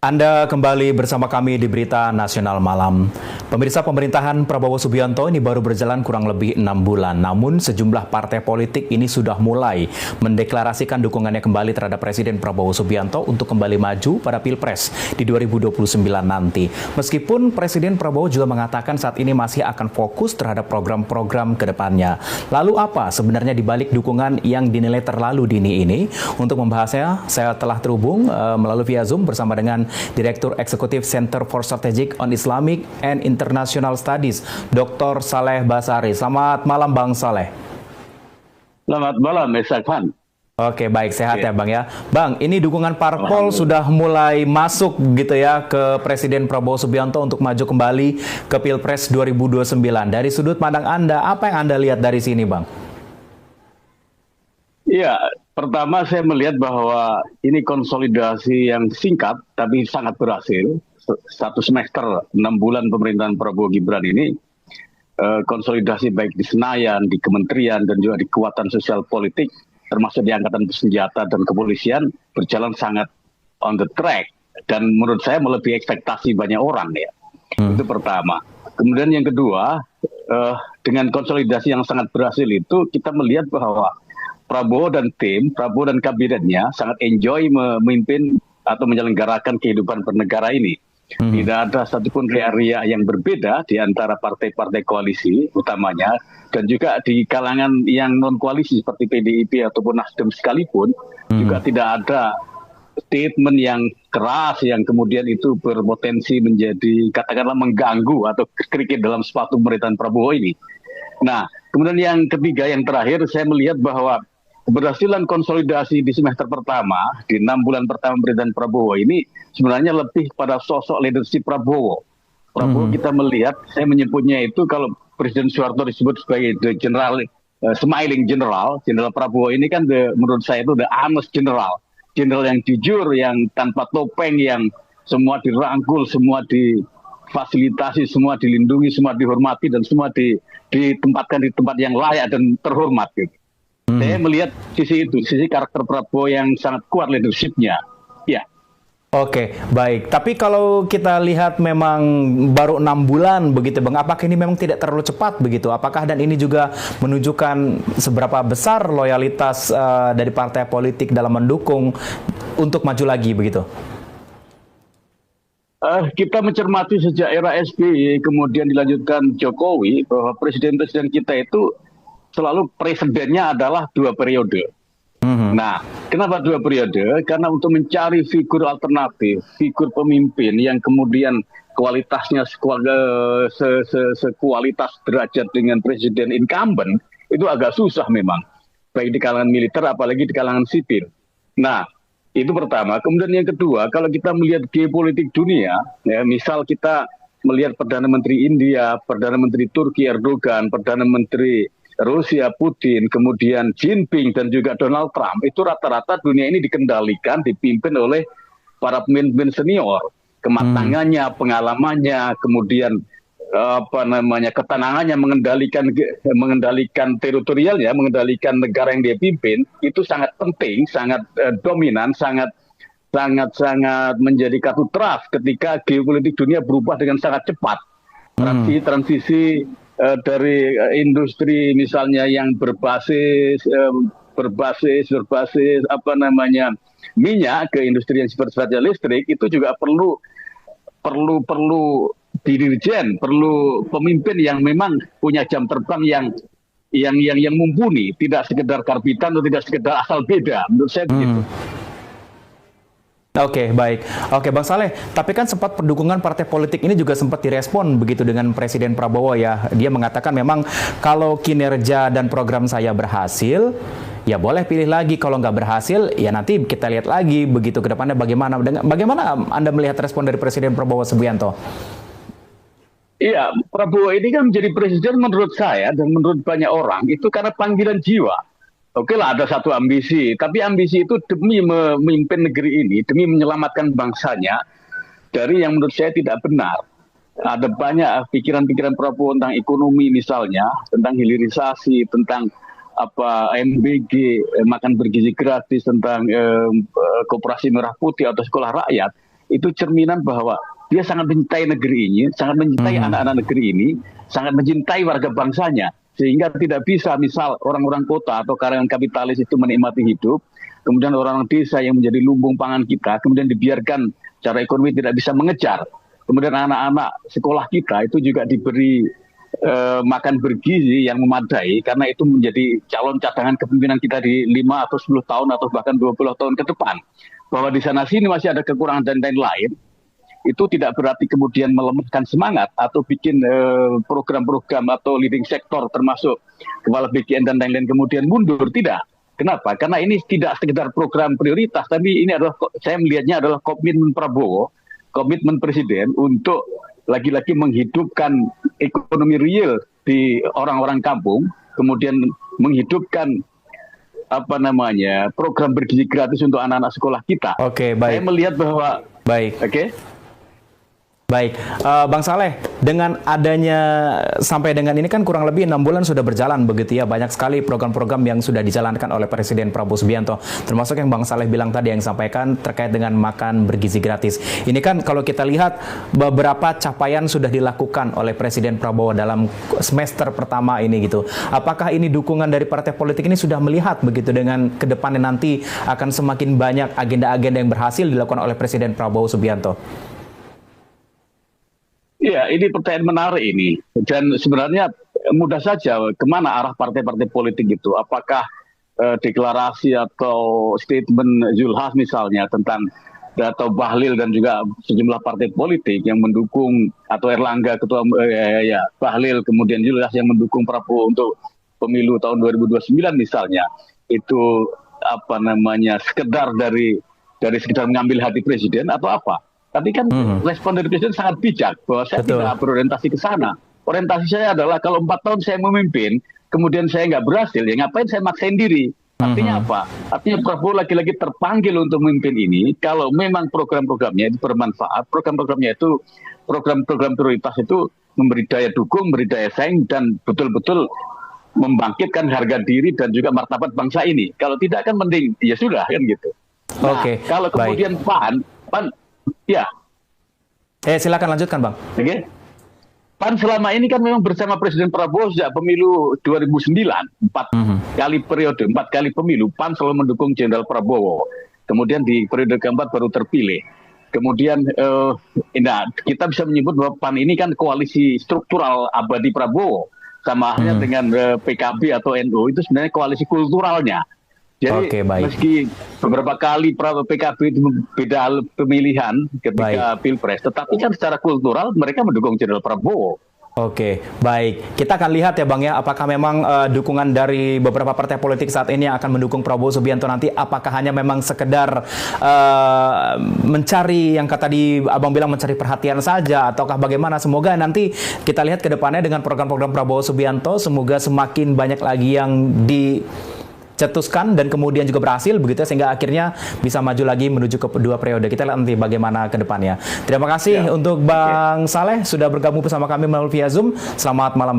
Anda kembali bersama kami di Berita Nasional Malam. Pemirsa, pemerintahan Prabowo Subianto ini baru berjalan kurang lebih 6 bulan. Namun sejumlah partai politik ini sudah mulai mendeklarasikan dukungannya kembali terhadap Presiden Prabowo Subianto untuk kembali maju pada Pilpres di 2029 nanti. Meskipun Presiden Prabowo juga mengatakan saat ini masih akan fokus terhadap program-program ke depannya. Lalu apa sebenarnya dibalik dukungan yang dinilai terlalu dini ini? Untuk membahasnya, saya telah terhubung melalui via Zoom bersama dengan Direktur Eksekutif Center for Strategic on Islamic and International Studies, Dr. Saleh Basari. Selamat malam, Bang Saleh. Selamat malam, Mas Akhan. Oke, baik, sehat ya Bang ya. Bang, ini dukungan parpol sudah mulai masuk gitu ya ke Presiden Prabowo Subianto untuk maju kembali ke Pilpres 2029. Dari sudut pandang Anda, apa yang Anda lihat dari sini, Bang? Iya, pertama saya melihat bahwa ini konsolidasi yang singkat tapi sangat berhasil. 1 semester, 6 bulan pemerintahan Prabowo Gibran ini, konsolidasi baik di Senayan, di kementerian, dan juga di kekuatan sosial politik, termasuk di Angkatan Bersenjata dan Kepolisian, berjalan sangat on the track. Dan menurut saya melebihi ekspektasi banyak orang ya. Itu pertama. Kemudian yang kedua, dengan konsolidasi yang sangat berhasil itu, kita melihat bahwa Prabowo dan tim, Prabowo dan kabinetnya sangat enjoy memimpin atau menyelenggarakan kehidupan bernegara ini. Tidak ada satupun ria-ria yang berbeda di antara partai-partai koalisi utamanya, dan juga di kalangan yang non-koalisi seperti PDIP ataupun Nasdem sekalipun, juga tidak ada statement yang keras yang kemudian itu berpotensi menjadi katakanlah mengganggu atau kritik dalam sepatu pemerintahan Prabowo ini. Nah, kemudian yang ketiga, yang terakhir, saya melihat bahwa keberhasilan konsolidasi di semester pertama, di 6 bulan pertama pemerintahan Prabowo ini sebenarnya lebih pada sosok leadership Prabowo. Prabowo kita melihat, saya menyebutnya itu kalau Presiden Soeharto disebut sebagai the general, smiling general, Jenderal Prabowo ini kan menurut saya itu the honest general. Jenderal yang jujur, yang tanpa topeng, yang semua dirangkul, semua difasilitasi, semua dilindungi, semua dihormati, dan semua ditempatkan di tempat yang layak dan terhormat gitu. Saya melihat sisi itu, sisi karakter Prabowo yang sangat kuat leadership-nya. Ya. Oke, baik. Tapi kalau kita lihat memang baru 6 bulan begitu, Bang, apakah ini memang tidak terlalu cepat begitu? Apakah dan ini juga menunjukkan seberapa besar loyalitas dari partai politik dalam mendukung untuk maju lagi begitu? Kita mencermati sejak era SBY, kemudian dilanjutkan Jokowi, bahwa presiden-presiden kita itu selalu presidennya adalah 2 periode. Nah, kenapa 2 periode? Karena untuk mencari figur alternatif, figur pemimpin yang kemudian kualitasnya sekualitas derajat dengan presiden incumbent, itu agak susah memang. Baik di kalangan militer, apalagi di kalangan sipil. Nah, itu pertama. Kemudian yang kedua, kalau kita melihat geopolitik dunia, ya, misal kita melihat Perdana Menteri India, Perdana Menteri Turki Erdogan, Perdana Menteri Rusia Putin, kemudian Jinping, dan juga Donald Trump, itu rata-rata dunia ini dikendalikan, dipimpin oleh para pemimpin senior. Kematangannya, pengalamannya, kemudian ketenangannya, mengendalikan teritorialnya, mengendalikan negara yang dia pimpin, itu sangat penting, sangat dominan, sangat menjadi kartu truf ketika geopolitik dunia berubah dengan sangat cepat. Transisi dari industri misalnya yang berbasis minyak ke industri yang sifatnya listrik, itu juga perlu dirjen, perlu pemimpin yang memang punya jam terbang yang mumpuni, tidak sekedar karbitan atau tidak sekedar asal beda. Menurut saya begitu. Oke, baik. Oke, Bang Saleh, tapi kan sempat dukungan partai politik ini juga sempat direspon begitu dengan Presiden Prabowo ya. Dia mengatakan memang kalau kinerja dan program saya berhasil, ya boleh pilih lagi. Kalau nggak berhasil, ya nanti kita lihat lagi begitu ke depannya bagaimana. Bagaimana Anda melihat respon dari Presiden Prabowo Subianto? Iya, Prabowo ini kan menjadi presiden menurut saya dan menurut banyak orang itu karena panggilan jiwa. Oke lah, ada satu ambisi, tapi ambisi itu demi memimpin negeri ini, demi menyelamatkan bangsanya dari yang menurut saya tidak benar. Ada banyak pikiran-pikiran Prabowo tentang ekonomi misalnya, tentang hilirisasi, tentang MBG, makan bergizi gratis, tentang koperasi merah putih atau sekolah rakyat. itu cerminan bahwa dia sangat mencintai negeri ini, sangat mencintai anak-anak negeri ini, sangat mencintai warga bangsanya. Sehingga tidak bisa misal orang-orang kota atau kalangan kapitalis itu menikmati hidup, kemudian orang-orang desa yang menjadi lumbung pangan kita, kemudian dibiarkan secara ekonomi tidak bisa mengejar. Kemudian anak-anak sekolah kita itu juga diberi makan bergizi yang memadai, karena itu menjadi calon cadangan kepemimpinan kita di 5 atau 10 tahun atau bahkan 20 tahun ke depan. Bahwa di sana sini masih ada kekurangan dan lain-lain, itu tidak berarti kemudian melemahkan semangat atau bikin program-program atau leading sektor termasuk kepala BKN dan lain-lain kemudian mundur. Tidak. Kenapa? Karena ini tidak sekedar program prioritas, tapi ini adalah, saya melihatnya adalah komitmen Prabowo, komitmen Presiden untuk lagi-lagi menghidupkan ekonomi real di orang-orang kampung, kemudian menghidupkan program bergizi gratis untuk anak-anak sekolah kita. Oke, baik. Saya melihat bahwa Baik, Bang Saleh, dengan adanya sampai dengan ini kan kurang lebih 6 bulan sudah berjalan begitu ya, banyak sekali program-program yang sudah dijalankan oleh Presiden Prabowo Subianto, termasuk yang Bang Saleh bilang tadi yang sampaikan terkait dengan makan bergizi gratis. Ini kan kalau kita lihat beberapa capaian sudah dilakukan oleh Presiden Prabowo dalam semester pertama ini gitu. Apakah ini dukungan dari partai politik ini sudah melihat begitu dengan kedepannya nanti akan semakin banyak agenda-agenda yang berhasil dilakukan oleh Presiden Prabowo Subianto? Ya, ini pertanyaan menarik ini. Dan sebenarnya mudah saja kemana arah partai-partai politik itu. Apakah deklarasi atau statement Zulhas misalnya tentang atau Bahlil dan juga sejumlah partai politik yang mendukung, atau Erlangga ketua Bahlil kemudian Zulhas yang mendukung Prabowo untuk pemilu tahun 2029 misalnya, itu sekedar dari sekedar mengambil hati presiden atau apa? Tapi kan respon dari presiden sangat bijak bahwa saya tidak berorientasi ke sana. Orientasi saya adalah kalau 4 tahun saya memimpin, kemudian saya nggak berhasil, ya ngapain saya maksain diri? Artinya apa? Artinya Prabowo lagi-lagi terpanggil untuk memimpin ini. Kalau memang program-programnya itu bermanfaat, program-programnya itu program-program prioritas itu memberi daya dukung, memberi daya saing, dan betul-betul membangkitkan harga diri dan juga martabat bangsa ini. Kalau tidak kan mending ya sudah kan gitu. Nah, kalau kemudian PAN ya. Silakan lanjutkan, Bang. Oke. PAN selama ini kan memang bersama Presiden Prabowo sejak pemilu 2009, 4 kali periode, 4 kali pemilu, PAN selalu mendukung Jenderal Prabowo. Kemudian di periode keempat baru terpilih. Kemudian kita bisa menyebut bahwa PAN ini kan koalisi struktural abadi Prabowo. Sama halnya dengan PKB atau NU, itu sebenarnya koalisi kulturalnya. Jadi meski beberapa kali PKB itu beda pemilihan ketika Pilpres, tetapi kan secara kultural mereka mendukung Jenderal Prabowo. Oke, baik. Kita akan lihat ya Bang ya, apakah memang dukungan dari beberapa partai politik saat ini yang akan mendukung Prabowo Subianto nanti, apakah hanya memang sekedar mencari yang kata di Abang bilang mencari perhatian saja, ataukah bagaimana? Semoga nanti kita lihat ke depannya dengan program-program Prabowo Subianto, semoga semakin banyak lagi yang cetuskan dan kemudian juga berhasil begitu ya, sehingga akhirnya bisa maju lagi menuju ke 2 periode. Kita lihat nanti bagaimana ke depannya. Terima kasih untuk Bang Saleh sudah bergabung bersama kami melalui via Zoom. Selamat malam, Bang.